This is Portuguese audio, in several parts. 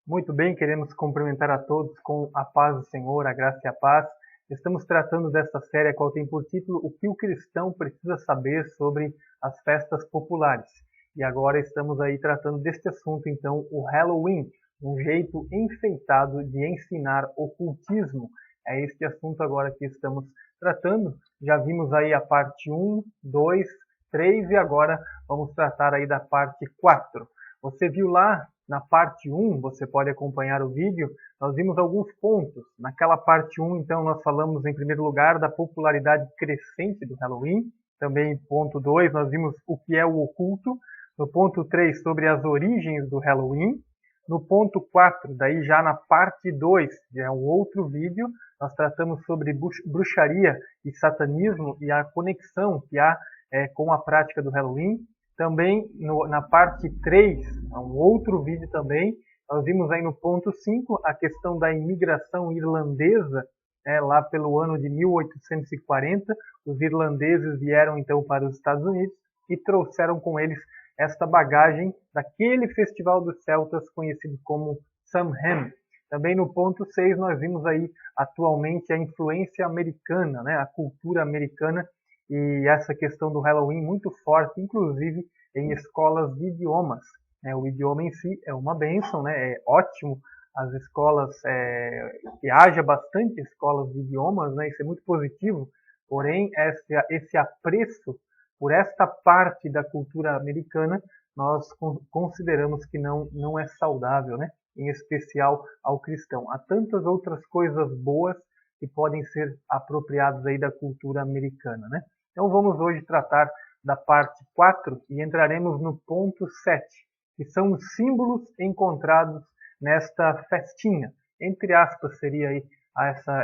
Muito bem, queremos cumprimentar a todos com a paz do Senhor, a graça e a paz. Estamos tratando desta série, a qual tem por título O que o cristão precisa saber sobre as festas populares. E agora estamos aí tratando deste assunto, então, o Halloween, um jeito enfeitado de ensinar ocultismo. É este assunto agora que estamos tratando. Já vimos aí a parte 1, 2, 3 e agora vamos tratar aí da parte 4. Você viu lá na parte 1, você pode acompanhar o vídeo, nós vimos alguns pontos. Naquela parte 1, então, nós falamos em primeiro lugar da popularidade crescente do Halloween. Também ponto 2, nós vimos o que é o oculto. No ponto 3, sobre as origens do Halloween. No ponto 4, daí já na parte 2, que é um outro vídeo, nós tratamos sobre bruxaria e satanismo e a conexão que há com a prática do Halloween. Também na parte 3, um outro vídeo também, nós vimos aí no ponto 5 a questão da imigração irlandesa, lá pelo ano de 1840. Os irlandeses vieram então para os Estados Unidos e trouxeram com eles esta bagagem daquele festival dos celtas conhecido como Samhain. Também no ponto 6 nós vimos aí atualmente a influência americana, a cultura americana, e essa questão do Halloween muito forte, inclusive em escolas de idiomas. O idioma em si é uma bênção, é ótimo as escolas, que haja bastante escolas de idiomas, isso é muito positivo, porém esse apreço por esta parte da cultura americana nós consideramos que não é saudável, em especial ao cristão. Há tantas outras coisas boas que podem ser apropriadas aí da cultura americana, Então vamos hoje tratar da parte 4 e entraremos no ponto 7, que são os símbolos encontrados nesta festinha. Entre aspas seria aí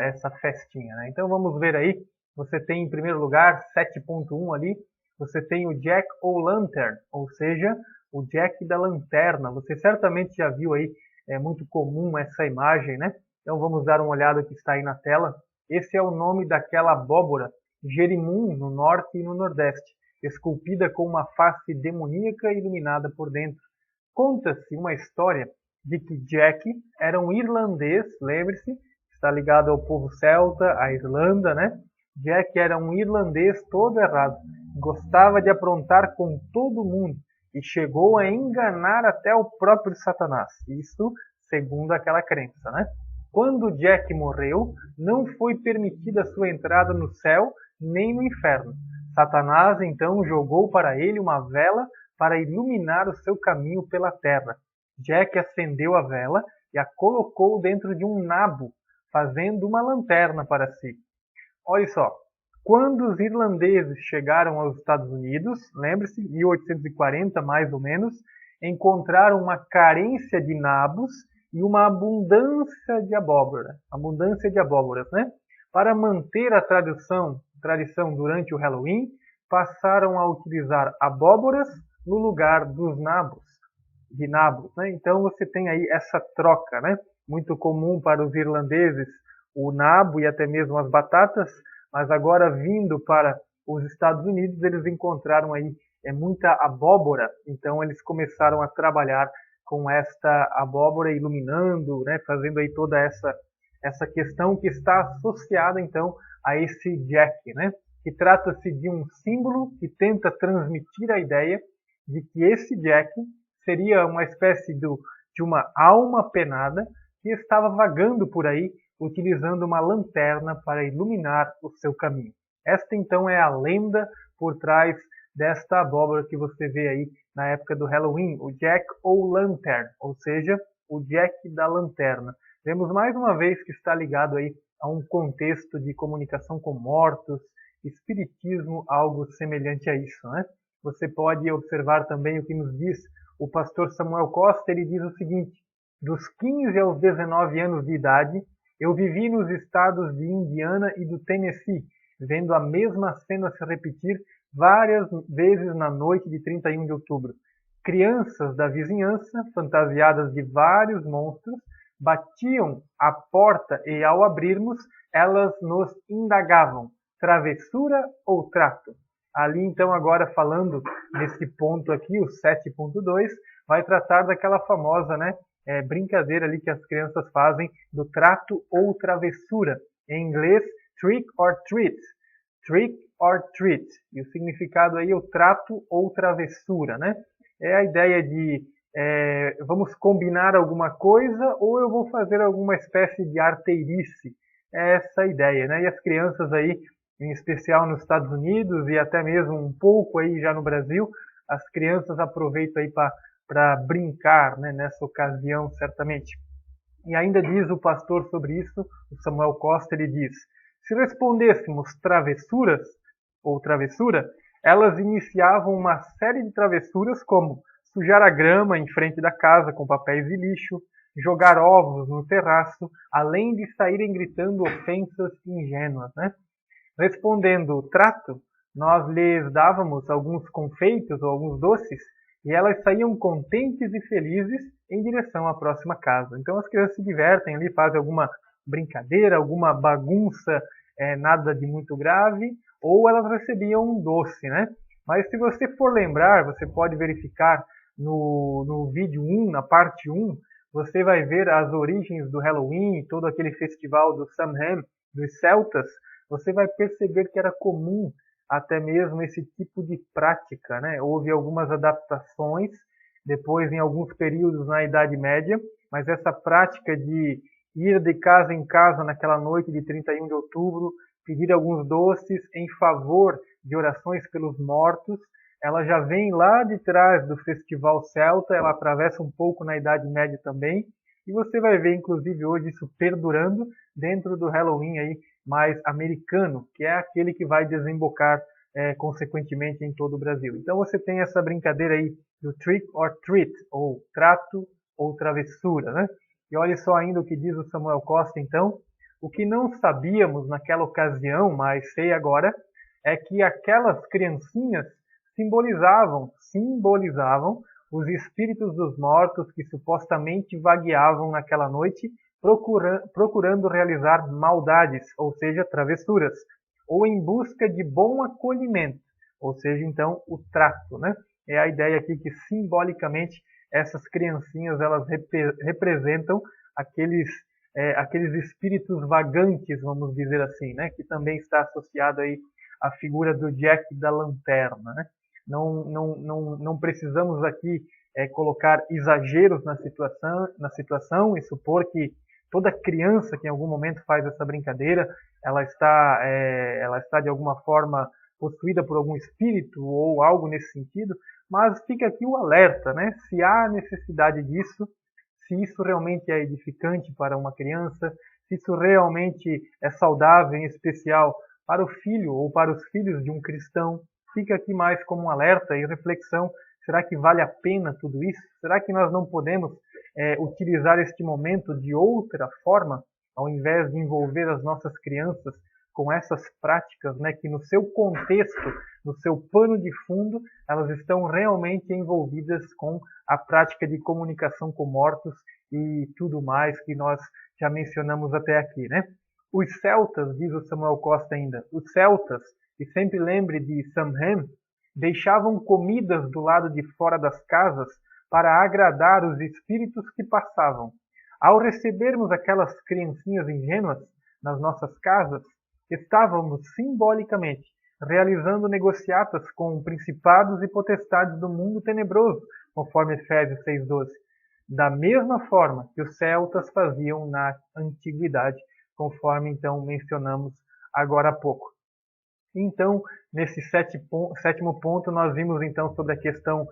essa festinha, Então vamos ver aí, você tem em primeiro lugar 7.1 ali, você tem o Jack O'Lantern, ou seja, o Jack da lanterna. Você certamente já viu aí, é muito comum essa imagem, Então vamos dar uma olhada que está aí na tela. Esse é o nome daquela abóbora, Jerimum, no norte e no nordeste, esculpida com uma face demoníaca iluminada por dentro. Conta-se uma história de que Jack era um irlandês, lembre-se, está ligado ao povo celta, à Irlanda, Jack era um irlandês todo errado, gostava de aprontar com todo mundo e chegou a enganar até o próprio Satanás. Isso segundo aquela crença, Quando Jack morreu, não foi permitida sua entrada no céu nem no inferno. Satanás então jogou para ele uma vela para iluminar o seu caminho pela terra. Jack acendeu a vela e a colocou dentro de um nabo, fazendo uma lanterna para si. Olha só, quando os irlandeses chegaram aos Estados Unidos, lembre-se, 1840 mais ou menos, encontraram uma carência de nabos e uma abundância de abóboras, Para manter a tradição durante o Halloween, passaram a utilizar abóboras no lugar dos nabos, Então você tem aí essa troca, Muito comum para os irlandeses o nabo e até mesmo as batatas, mas agora vindo para os Estados Unidos eles encontraram aí muita abóbora, então eles começaram a trabalhar com esta abóbora iluminando, fazendo aí toda essa questão que está associada então a esse Jack, que trata-se de um símbolo que tenta transmitir a ideia de que esse Jack seria uma espécie de uma alma penada que estava vagando por aí, utilizando uma lanterna para iluminar o seu caminho. Esta então é a lenda por trás desta abóbora que você vê aí na época do Halloween, o Jack O'Lantern, ou seja, o Jack da lanterna. Vemos mais uma vez que está ligado aí a um contexto de comunicação com mortos, espiritismo, algo semelhante a isso, Você pode observar também o que nos diz o pastor Samuel Costa. Ele diz o seguinte: dos 15 aos 19 anos de idade, eu vivi nos estados de Indiana e do Tennessee, vendo a mesma cena se repetir várias vezes na noite de 31 de outubro. Crianças da vizinhança, fantasiadas de vários monstros, batiam à porta e, ao abrirmos, elas nos indagavam: travessura ou trato? Ali, então, agora falando nesse ponto aqui, o 7.2, vai tratar daquela famosa, brincadeira ali que as crianças fazem do trato ou travessura. Em inglês, trick or treat. Trick or treat. E o significado aí é o trato ou travessura, né? É a ideia de vamos combinar alguma coisa ou eu vou fazer alguma espécie de arteirice. É essa a ideia, né? E as crianças aí, em especial nos Estados Unidos e até mesmo um pouco aí já no Brasil, as crianças aproveitam aí para brincar, né, nessa ocasião, certamente. E ainda diz o pastor sobre isso, o Samuel Costa, ele diz: se respondêssemos travessuras ou travessura, elas iniciavam uma série de travessuras como sujar a grama em frente da casa com papéis de lixo, jogar ovos no terraço, além de saírem gritando ofensas ingênuas, né? Respondendo o trato, nós lhes dávamos alguns confeitos ou alguns doces e elas saíam contentes e felizes em direção à próxima casa. Então as crianças se divertem ali, fazem alguma brincadeira, alguma bagunça, nada de muito grave, ou elas recebiam um doce, né? Mas se você for lembrar, você pode verificar no vídeo 1, na parte 1, você vai ver as origens do Halloween, todo aquele festival do Samhain, dos celtas. Você vai perceber que era comum até mesmo esse tipo de prática, né? Houve algumas adaptações, depois em alguns períodos na Idade Média, mas essa prática de ir de casa em casa naquela noite de 31 de outubro, pedir alguns doces em favor de orações pelos mortos, ela já vem lá de trás do Festival Celta, ela atravessa um pouco na Idade Média também, e você vai ver inclusive hoje isso perdurando dentro do Halloween aí mais americano, que é aquele que vai desembocar consequentemente em todo o Brasil. Então você tem essa brincadeira aí do trick or treat, ou trato ou travessura, né? E olha só ainda o que diz o Samuel Costa, então. O que não sabíamos naquela ocasião, mas sei agora, é que aquelas criancinhas simbolizavam os espíritos dos mortos que supostamente vagueavam naquela noite, procurando realizar maldades, ou seja, travessuras, ou em busca de bom acolhimento, ou seja, então, o trato, né? É a ideia aqui que simbolicamente essas criancinhas elas representam aqueles espíritos vagantes, vamos dizer assim, né? Que também está associado aí à figura do Jack da Lanterna, né? Não precisamos aqui colocar exageros na situação e supor que toda criança que em algum momento faz essa brincadeira, ela está de alguma forma possuída por algum espírito ou algo nesse sentido, mas fica aqui o alerta, né? Se há necessidade disso, se isso realmente é edificante para uma criança, se isso realmente é saudável, em especial para o filho ou para os filhos de um cristão, fica aqui mais como um alerta e reflexão. Será que vale a pena tudo isso? Será que nós não podemos utilizar este momento de outra forma, ao invés de envolver as nossas crianças com essas práticas, né, que no seu contexto, no seu pano de fundo, elas estão realmente envolvidas com a prática de comunicação com mortos e tudo mais que nós já mencionamos até aqui, né? Os celtas, diz o Samuel Costa ainda, os celtas, e sempre lembre de Samhain, deixavam comidas do lado de fora das casas para agradar os espíritos que passavam. Ao recebermos aquelas criancinhas ingênuas nas nossas casas, estávamos simbolicamente realizando negociatas com principados e potestades do mundo tenebroso, conforme Efésios 6,12, da mesma forma que os celtas faziam na antiguidade, conforme então mencionamos agora há pouco. Então, nesse sétimo ponto, nós vimos então sobre a questão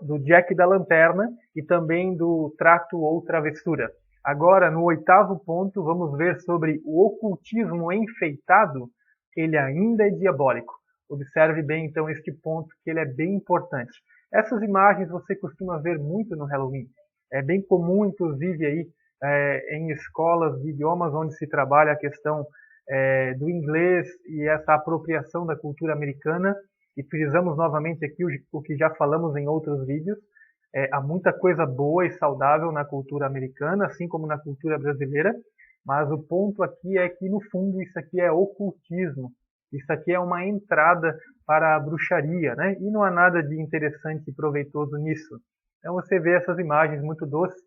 do Jack da Lanterna e também do trato ou travessura. Agora, no oitavo ponto, vamos ver sobre o ocultismo enfeitado. Ele ainda é diabólico. Observe bem então este ponto, que ele é bem importante. Essas imagens você costuma ver muito no Halloween. É bem comum, inclusive, aí, em escolas de idiomas onde se trabalha a questão do inglês e essa apropriação da cultura americana, e frisamos novamente aqui o que já falamos em outros vídeos. Há muita coisa boa e saudável na cultura americana, assim como na cultura brasileira, mas o ponto aqui é que, no fundo, isso aqui é ocultismo, isso aqui é uma entrada para a bruxaria, né? E não há nada de interessante e proveitoso nisso. Então você vê essas imagens muito doces,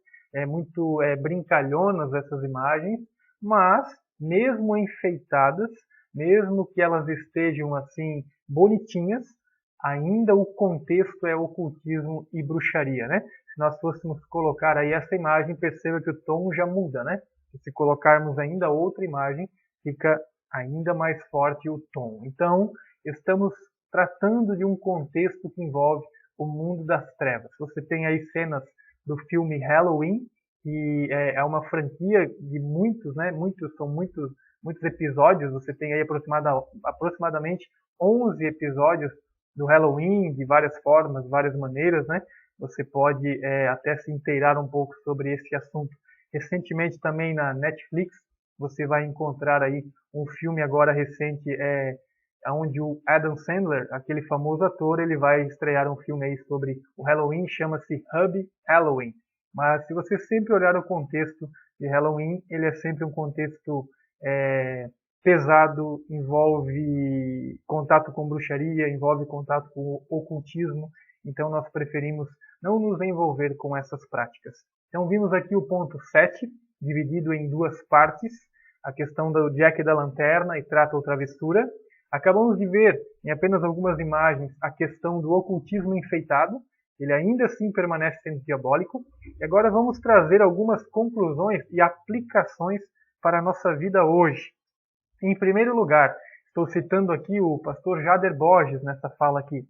muito brincalhonas essas imagens, mas mesmo enfeitadas, mesmo que elas estejam assim bonitinhas, ainda o contexto é ocultismo e bruxaria, né? Se nós fôssemos colocar aí essa imagem, perceba que o tom já muda, né? E se colocarmos ainda outra imagem, fica ainda mais forte o tom. Então, estamos tratando de um contexto que envolve o mundo das trevas. Você tem aí cenas do filme Halloween, que é uma franquia de muitos, né? São muitos episódios. Você tem aí aproximadamente 11 episódios do Halloween, de várias formas, várias maneiras, né? Você pode até se inteirar um pouco sobre esse assunto. Recentemente também na Netflix, você vai encontrar aí um filme agora recente, onde o Adam Sandler, aquele famoso ator, ele vai estrear um filme aí sobre o Halloween, chama-se Hubby Halloween. Mas se você sempre olhar o contexto de Halloween, ele é sempre um contexto pesado, envolve contato com bruxaria, envolve contato com ocultismo, então nós preferimos não nos envolver com essas práticas. Então vimos aqui o ponto 7, dividido em duas partes, a questão do Jack da Lanterna e Trata ou Travessura. Acabamos de ver, em apenas algumas imagens, a questão do ocultismo enfeitado, ele ainda assim permanece sendo diabólico, e agora vamos trazer algumas conclusões e aplicações para a nossa vida hoje. Em primeiro lugar, estou citando aqui o pastor Jader Borges nessa fala aqui.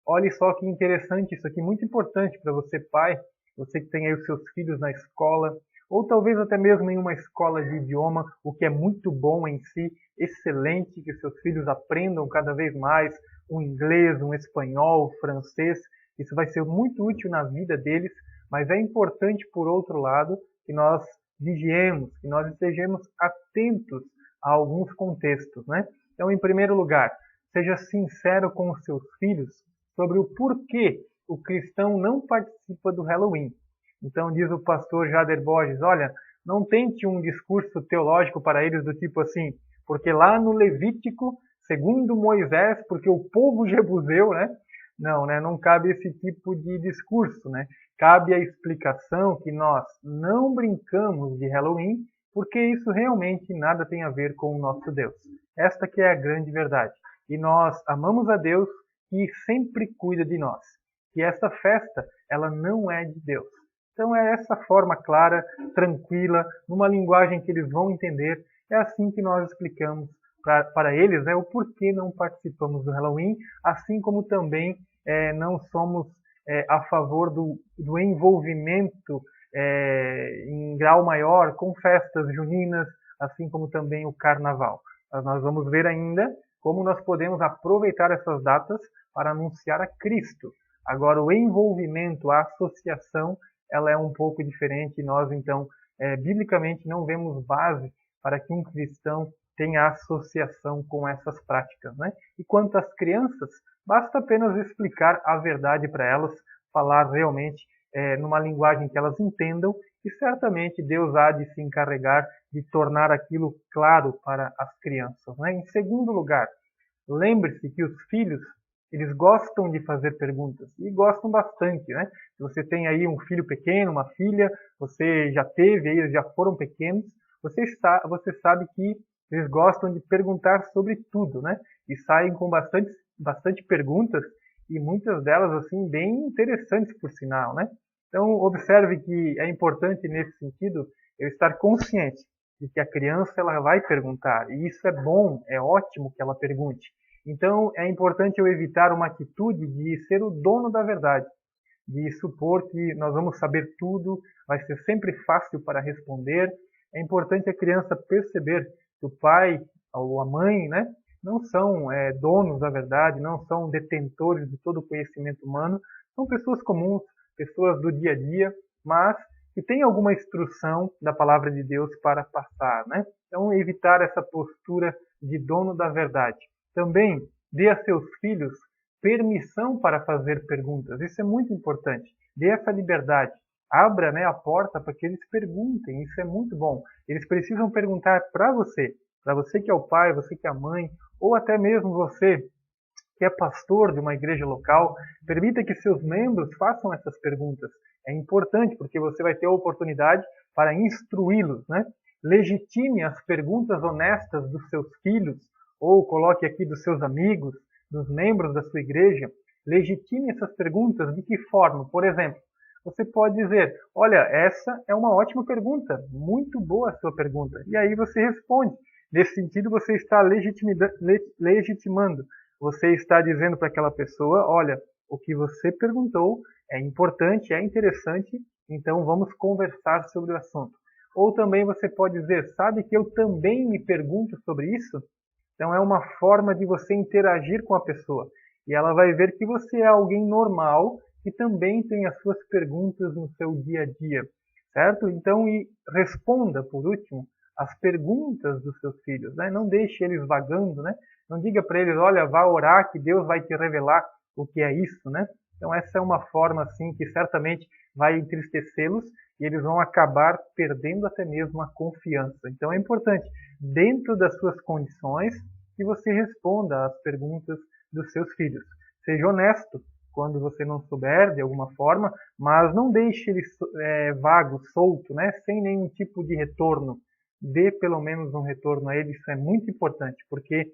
Olhe só que interessante isso aqui, muito importante para você pai, você que tem aí os seus filhos na escola, ou talvez até mesmo em uma escola de idioma, o que é muito bom em si, excelente que seus filhos aprendam cada vez mais um inglês, um espanhol, francês, isso vai ser muito útil na vida deles, mas é importante, por outro lado, que nós vigiemos, que nós estejamos atentos a alguns contextos, né? Então, em primeiro lugar, seja sincero com os seus filhos sobre o porquê o cristão não participa do Halloween. Então, diz o pastor Jader Borges, olha, não tente um discurso teológico para eles do tipo assim, porque lá no Levítico, segundo Moisés, porque o povo jebuseu, né? Não, né? Não cabe esse tipo de discurso, né? Cabe a explicação que nós não brincamos de Halloween, porque isso realmente nada tem a ver com o nosso Deus. Esta que é a grande verdade. E nós amamos a Deus que sempre cuida de nós. Que essa festa, ela não é de Deus. Então é essa forma clara, tranquila, numa linguagem que eles vão entender. É assim que nós explicamos para eles, né, o porquê não participamos do Halloween, assim como também não somos a favor do envolvimento em grau maior com festas juninas, assim como também o carnaval. Mas nós vamos ver ainda como nós podemos aproveitar essas datas para anunciar a Cristo. Agora, o envolvimento, a associação, ela é um pouco diferente. Nós, então, biblicamente não vemos base para que um cristão tenha associação com essas práticas, né? E quanto às crianças, basta apenas explicar a verdade para elas, falar realmente numa linguagem que elas entendam, e certamente Deus há de se encarregar de tornar aquilo claro para as crianças, né? Em segundo lugar, lembre-se que os filhos, eles gostam de fazer perguntas, e gostam bastante, né? Se você tem aí um filho pequeno, uma filha, você já teve, eles já foram pequenos, você sabe que eles gostam de perguntar sobre tudo, né? E saem com bastante perguntas, e muitas delas, assim, bem interessantes, por sinal, né? Então, observe que é importante, nesse sentido, eu estar consciente de que a criança, ela vai perguntar, e isso é bom, é ótimo que ela pergunte. Então, é importante eu evitar uma atitude de ser o dono da verdade, de supor que nós vamos saber tudo, vai ser sempre fácil para responder. É importante a criança perceber que o pai ou a mãe, né, não são donos da verdade, não são detentores de todo o conhecimento humano, são pessoas comuns, pessoas do dia a dia, mas que têm alguma instrução da palavra de Deus para passar, né? Então, evitar essa postura de dono da verdade. Também dê a seus filhos permissão para fazer perguntas. Isso é muito importante. Dê essa liberdade. Abra, né, a porta para que eles perguntem. Isso é muito bom. Eles precisam perguntar para você que é o pai, você que é a mãe, ou até mesmo você que é pastor de uma igreja local. Permita que seus membros façam essas perguntas. É importante porque você vai ter a oportunidade para instruí-los, né? Legitime as perguntas honestas dos seus filhos, ou coloque aqui dos seus amigos, dos membros da sua igreja. Legitime essas perguntas de que forma? Por exemplo, você pode dizer, olha, essa é uma ótima pergunta, muito boa a sua pergunta. E aí você responde. Nesse sentido, você está legitimando. Você está dizendo para aquela pessoa, olha, o que você perguntou é importante, é interessante, então vamos conversar sobre o assunto. Ou também você pode dizer, sabe que eu também me pergunto sobre isso? Então é uma forma de você interagir com a pessoa. E ela vai ver que você é alguém normal que também tem as suas perguntas no seu dia a dia, certo? Então, e responda, por último, as perguntas dos seus filhos, né? Não deixe eles vagando, né? Não diga para eles, olha, vá orar que Deus vai te revelar o que é isso, né? Então essa é uma forma assim que certamente vai entristecê-los e eles vão acabar perdendo até mesmo a confiança. Então é importante, dentro das suas condições, que você responda às perguntas dos seus filhos. Seja honesto quando você não souber de alguma forma, mas não deixe ele vago, solto, né? Sem nenhum tipo de retorno. Dê pelo menos um retorno a ele, isso é muito importante, porque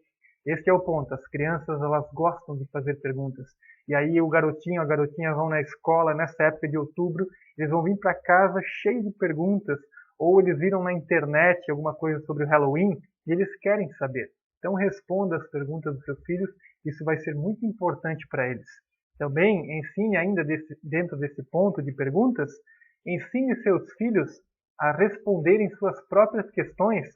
esse é o ponto, as crianças elas gostam de fazer perguntas. E aí o garotinho, a garotinha vão na escola, nessa época de outubro, eles vão vir para casa cheios de perguntas, ou eles viram na internet alguma coisa sobre o Halloween e eles querem saber. Então responda as perguntas dos seus filhos, isso vai ser muito importante para eles. Também ensine ainda dentro desse ponto de perguntas, ensine seus filhos a responderem suas próprias questões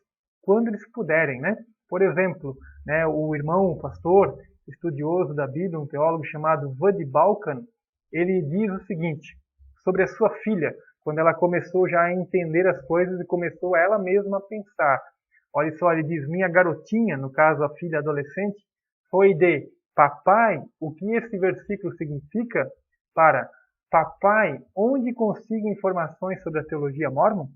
quando eles puderem, né? Por exemplo, né, o irmão, o pastor, estudioso da Bíblia, um teólogo chamado Vudi Balkan, ele diz o seguinte, sobre a sua filha, quando ela começou já a entender as coisas e começou ela mesma a pensar. Olha só, ele diz, minha garotinha, no caso a filha adolescente, foi de papai, o que esse versículo significa, para papai, onde consigo informações sobre a teologia mórmon?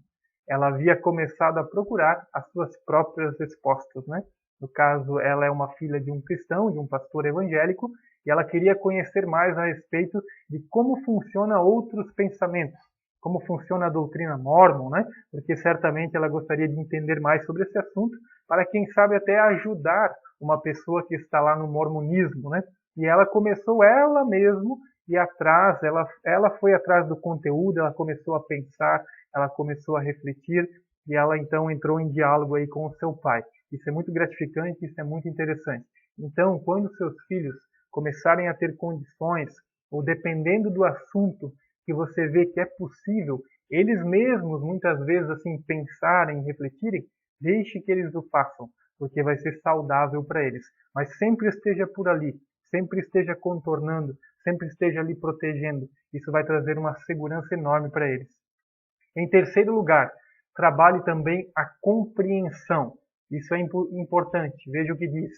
Ela havia começado a procurar as suas próprias respostas, né? No caso, ela é uma filha de um cristão, de um pastor evangélico, e ela queria conhecer mais a respeito de como funciona outros pensamentos, como funciona a doutrina mórmon, né? Porque certamente ela gostaria de entender mais sobre esse assunto, para quem sabe até ajudar uma pessoa que está lá no mormonismo, né? E ela começou ela mesmo ir atrás, ela foi atrás do conteúdo, ela começou a pensar, ela começou a refletir e ela então entrou em diálogo aí com o seu pai. Isso é muito gratificante, isso é muito interessante. Então, quando seus filhos começarem a ter condições, ou dependendo do assunto que você vê que é possível, eles mesmos muitas vezes assim pensarem, refletirem, deixe que eles o façam, porque vai ser saudável para eles. Mas sempre esteja por ali, sempre esteja contornando, sempre esteja ali protegendo. Isso vai trazer uma segurança enorme para eles. Em terceiro lugar, trabalhe também a compreensão. Isso é importante. Veja o que diz.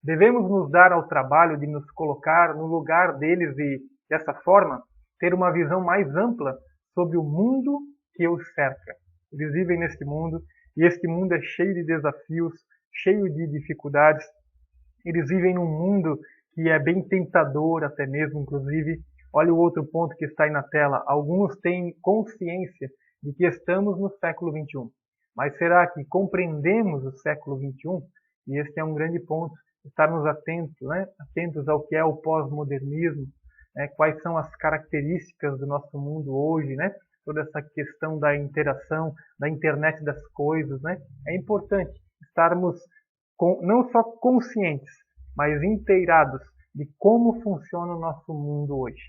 Devemos nos dar ao trabalho de nos colocar no lugar deles e, dessa forma, ter uma visão mais ampla sobre o mundo que os cerca. Eles vivem neste mundo e este mundo é cheio de desafios, cheio de dificuldades. Eles vivem num mundo que é bem tentador, até mesmo, inclusive. Olha o outro ponto que está aí na tela. Alguns têm consciência de que estamos no século XXI. Mas será que compreendemos o século XXI? E este é um grande ponto, estarmos atentos, né? Atentos ao que é o pós-modernismo, né? Quais são as características do nosso mundo hoje, né? Toda essa questão da interação, da internet das coisas, né? É importante estarmos não só conscientes, mas inteirados de como funciona o nosso mundo hoje.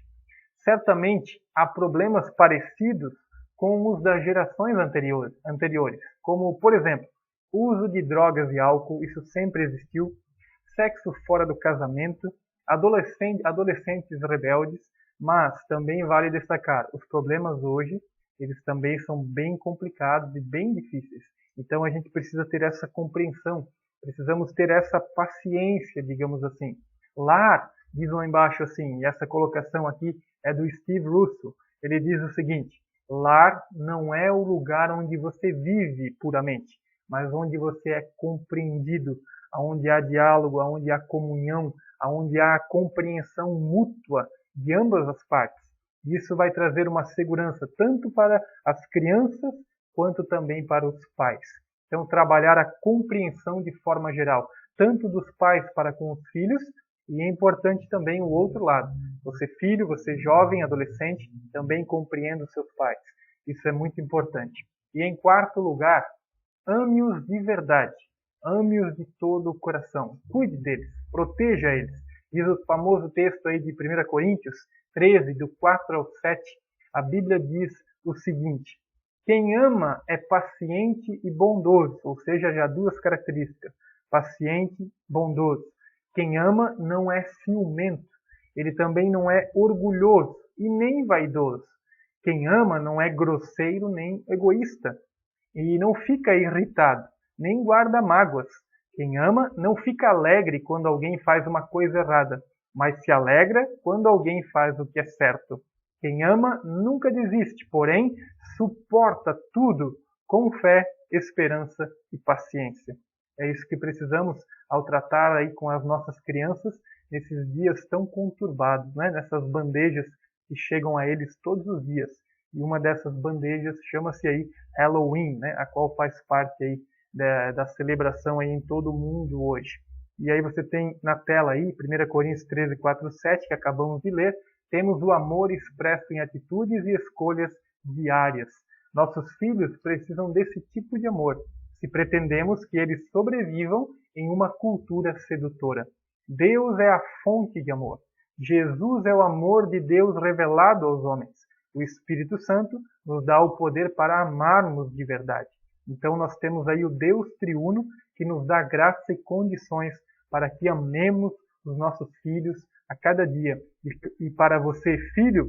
Certamente há problemas parecidos com os das gerações anteriores, como, por exemplo, o uso de drogas e álcool, isso sempre existiu, sexo fora do casamento, adolescentes rebeldes, mas também vale destacar, os problemas hoje, eles também são bem complicados e bem difíceis. Então a gente precisa ter essa compreensão, precisamos ter essa paciência, digamos assim. Lar, diz lá embaixo assim, e essa colocação aqui é do Steve Russell, ele diz o seguinte, lar não é o lugar onde você vive puramente, mas onde você é compreendido, onde há diálogo, onde há comunhão, onde há compreensão mútua de ambas as partes. Isso vai trazer uma segurança tanto para as crianças quanto também para os pais. Então, trabalhar a compreensão de forma geral, tanto dos pais para com os filhos, e é importante também o outro lado. Você filho, você jovem, adolescente, também compreenda os seus pais. Isso é muito importante. E em quarto lugar, ame-os de verdade. Ame-os de todo o coração. Cuide deles, proteja eles. Diz o famoso texto aí de 1 Coríntios 13, do 4 ao 7, a Bíblia diz o seguinte: quem ama é paciente e bondoso, ou seja, já duas características, paciente, bondoso. Quem ama não é ciumento, ele também não é orgulhoso e nem vaidoso. Quem ama não é grosseiro nem egoísta e não fica irritado, nem guarda mágoas. Quem ama não fica alegre quando alguém faz uma coisa errada, mas se alegra quando alguém faz o que é certo. Quem ama nunca desiste, porém suporta tudo com fé, esperança e paciência. É isso que precisamos ao tratar aí com as nossas crianças nesses dias tão conturbados, né? Nessas bandejas que chegam a eles todos os dias. E uma dessas bandejas chama-se aí Halloween, né? A qual faz parte aí da celebração aí em todo o mundo hoje. E aí você tem na tela aí, 1 Coríntios 13, 4, 7, que acabamos de ler, temos o amor expresso em atitudes e escolhas diárias. Nossos filhos precisam desse tipo de amor, se pretendemos que eles sobrevivam em uma cultura sedutora. Deus é a fonte de amor. Jesus é o amor de Deus revelado aos homens. O Espírito Santo nos dá o poder para amarmos de verdade. Então nós temos aí o Deus triuno que nos dá graça e condições para que amemos os nossos filhos a cada dia. E para você, filho,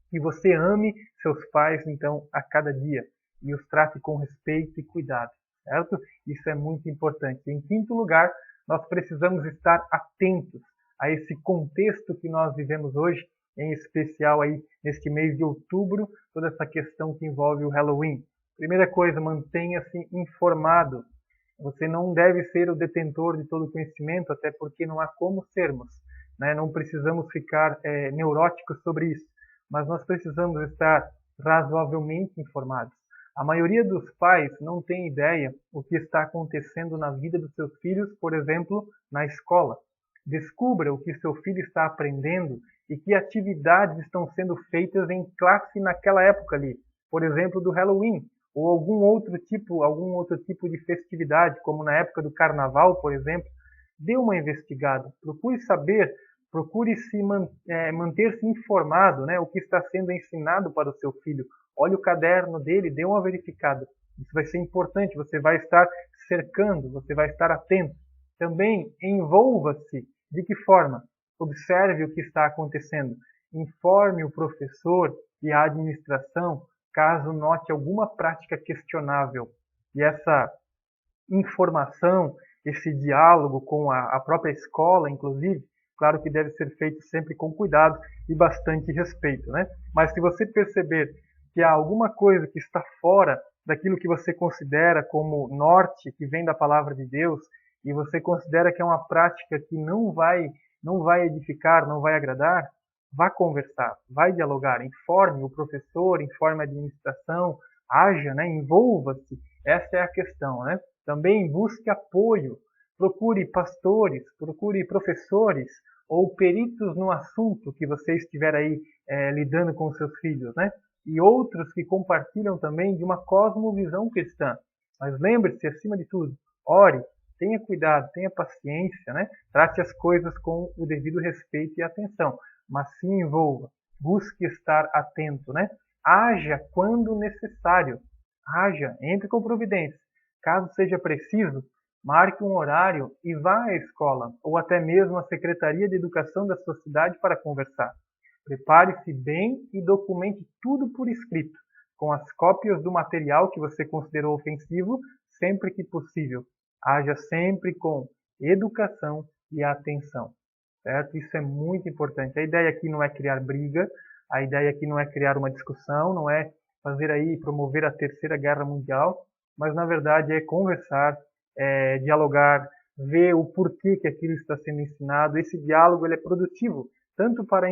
que você ame seus pais, então, a cada dia. E os trate com respeito e cuidado, certo? Isso é muito importante. Em quinto lugar, nós precisamos estar atentos a esse contexto que nós vivemos hoje, em especial aí neste mês de outubro, toda essa questão que envolve o Halloween. Primeira coisa, mantenha-se informado. Você não deve ser o detentor de todo o conhecimento, até porque não há como sermos, né? Não precisamos ficar neuróticos sobre isso, mas nós precisamos estar razoavelmente informados. A maioria dos pais não tem ideia o que está acontecendo na vida dos seus filhos, por exemplo, na escola. Descubra o que seu filho está aprendendo e que atividades estão sendo feitas em classe naquela época ali, por exemplo, do Halloween, ou algum outro tipo de festividade, como na época do Carnaval, por exemplo. Dê uma investigada, procure saber, manter-se informado, né, o que está sendo ensinado para o seu filho. Olhe o caderno dele, dê uma verificada. Isso vai ser importante, você vai estar cercando, você vai estar atento. Também envolva-se. De que forma? Observe o que está acontecendo. Informe o professor e a administração caso note alguma prática questionável. E essa informação, esse diálogo com a própria escola, inclusive, claro que deve ser feito sempre com cuidado e bastante respeito, né? Mas se você perceber que há alguma coisa que está fora daquilo que você considera como norte, que vem da palavra de Deus, e você considera que é uma prática que não vai edificar, não vai agradar, vá conversar, vai dialogar, informe o professor, informe a administração, haja, né? Envolva-se. Essa é a questão, né? Também busque apoio, procure pastores, procure professores ou peritos no assunto que você estiver aí lidando com seus filhos, né? E outros que compartilham também de uma cosmovisão cristã. Mas lembre-se, acima de tudo, ore, tenha cuidado, tenha paciência, né? Trate as coisas com o devido respeito e atenção, mas se envolva, busque estar atento, né? Haja quando necessário, haja, entre com providência. Caso seja preciso, marque um horário e vá à escola, ou até mesmo à Secretaria de Educação da sua cidade para conversar. Prepare-se bem e documente tudo por escrito, com as cópias do material que você considerou ofensivo, sempre que possível. Haja sempre com educação e atenção, certo? Isso é muito importante. A ideia aqui não é criar briga, a ideia aqui não é criar uma discussão, não é fazer aí, promover a Terceira Guerra Mundial, mas na verdade é conversar, dialogar, ver o porquê que aquilo está sendo ensinado. Esse diálogo ele é produtivo, tanto para a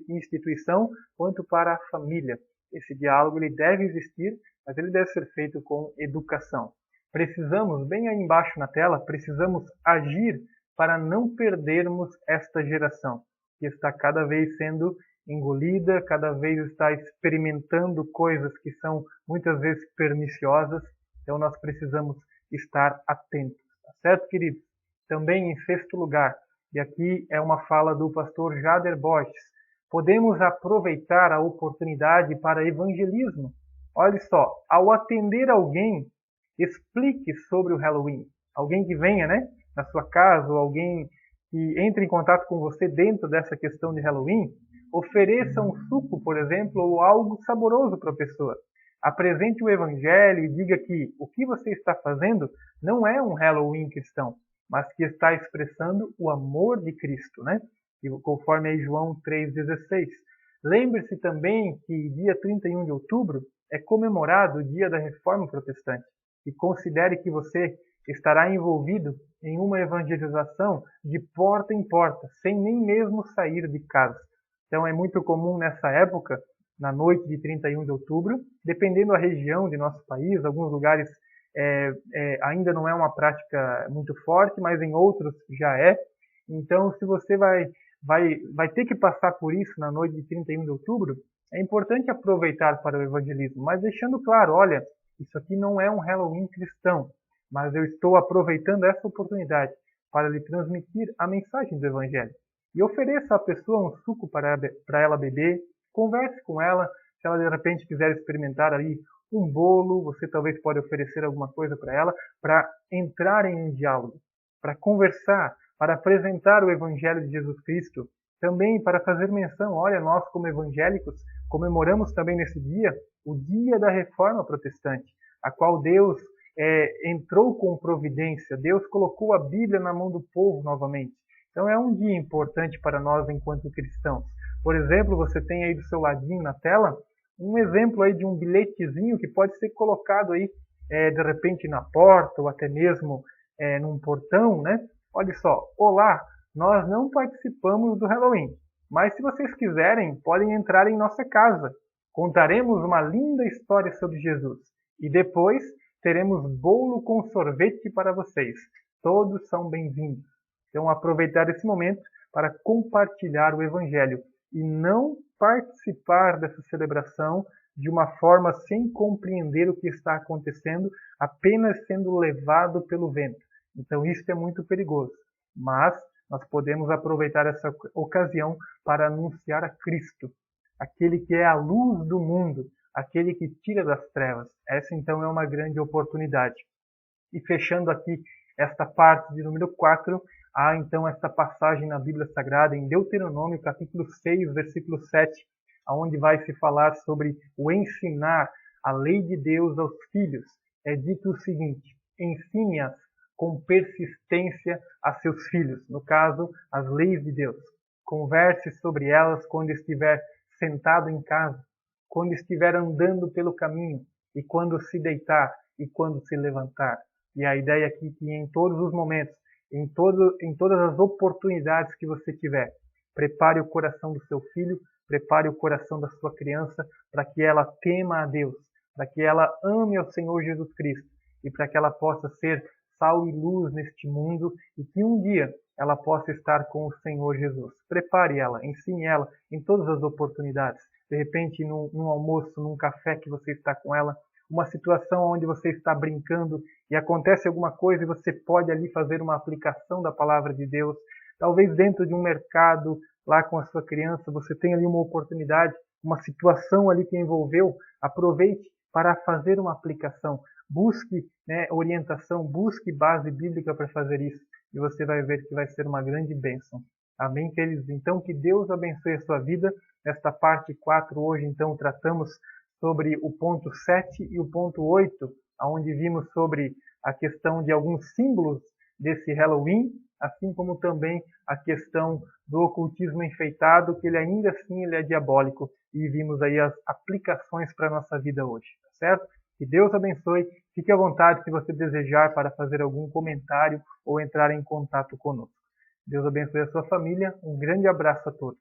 instituição quanto para a família. Esse diálogo ele deve existir, mas ele deve ser feito com educação. Precisamos, bem aí embaixo na tela, precisamos agir para não perdermos esta geração, que está cada vez sendo engolida, cada vez está experimentando coisas que são muitas vezes perniciosas. Então nós precisamos estar atentos, tá certo, queridos? Também em sexto lugar, e aqui é uma fala do pastor Jader Borges, podemos aproveitar a oportunidade para evangelismo. Olha só, ao atender alguém, explique sobre o Halloween. Alguém que venha, né, na sua casa, ou alguém que entre em contato com você dentro dessa questão de Halloween, ofereça um suco, por exemplo, ou algo saboroso para a pessoa. Apresente o evangelho e diga que o que você está fazendo não é um Halloween cristão, mas que está expressando o amor de Cristo, né? E conforme aí João 3,16. Lembre-se também que dia 31 de outubro é comemorado o dia da Reforma Protestante. E considere que você estará envolvido em uma evangelização de porta em porta, sem nem mesmo sair de casa. Então é muito comum nessa época, na noite de 31 de outubro, dependendo da região de nosso país, alguns lugares ainda não é uma prática muito forte, mas em outros já é. Então, se você vai ter que passar por isso na noite de 31 de outubro, é importante aproveitar para o evangelismo, mas deixando claro, olha, isso aqui não é um Halloween cristão, mas eu estou aproveitando essa oportunidade para lhe transmitir a mensagem do evangelho. E ofereça à pessoa um suco para ela beber, converse com ela, se ela de repente quiser experimentar ali um bolo, você talvez pode oferecer alguma coisa para ela, para entrar em um diálogo, para conversar, para apresentar o Evangelho de Jesus Cristo, também para fazer menção, olha, nós como evangélicos comemoramos também nesse dia o dia da Reforma Protestante, a qual Deus entrou com providência, Deus colocou a Bíblia na mão do povo novamente. Então é um dia importante para nós enquanto cristãos. Por exemplo, você tem aí do seu ladinho na tela um exemplo aí de um bilhetezinho que pode ser colocado aí de repente na porta ou até mesmo num portão, né? Olha só, olá, nós não participamos do Halloween, mas se vocês quiserem, podem entrar em nossa casa. Contaremos uma linda história sobre Jesus e depois teremos bolo com sorvete para vocês. Todos são bem-vindos. Então aproveitar esse momento para compartilhar o Evangelho e não participar dessa celebração de uma forma sem compreender o que está acontecendo, apenas sendo levado pelo vento. Então isso é muito perigoso, mas nós podemos aproveitar essa ocasião para anunciar a Cristo, aquele que é a luz do mundo, aquele que tira das trevas. Essa então é uma grande oportunidade. E fechando aqui esta parte de número 4, há então esta passagem na Bíblia Sagrada, em Deuteronômio, capítulo 6, versículo 7, onde vai se falar sobre o ensinar a lei de Deus aos filhos. É dito o seguinte: ensine-as com persistência a seus filhos, no caso, as leis de Deus. Converse sobre elas quando estiver sentado em casa, quando estiver andando pelo caminho, e quando se deitar e quando se levantar. E a ideia aqui é que em todos os momentos, em todas as oportunidades que você tiver, prepare o coração do seu filho, prepare o coração da sua criança para que ela tema a Deus, para que ela ame ao Senhor Jesus Cristo e para que ela possa ser sal e luz neste mundo e que um dia ela possa estar com o Senhor Jesus. Prepare ela, ensine ela em todas as oportunidades. De repente, num almoço, num café que você está com ela, uma situação onde você está brincando e acontece alguma coisa e você pode ali fazer uma aplicação da palavra de Deus. Talvez dentro de um mercado, lá com a sua criança, você tem ali uma oportunidade, uma situação ali que envolveu. Aproveite para fazer uma aplicação. Busque orientação, busque base bíblica para fazer isso. E você vai ver que vai ser uma grande bênção. Amém, queridos? Então, que Deus abençoe a sua vida. Nesta parte 4, hoje, então, tratamos sobre o ponto 7 e o ponto 8, onde vimos sobre a questão de alguns símbolos desse Halloween, assim como também a questão do ocultismo enfeitado, que ele ainda assim ele é diabólico, e vimos aí as aplicações para a nossa vida hoje, tá certo? Que Deus abençoe, fique à vontade se você desejar para fazer algum comentário ou entrar em contato conosco. Deus abençoe a sua família, um grande abraço a todos.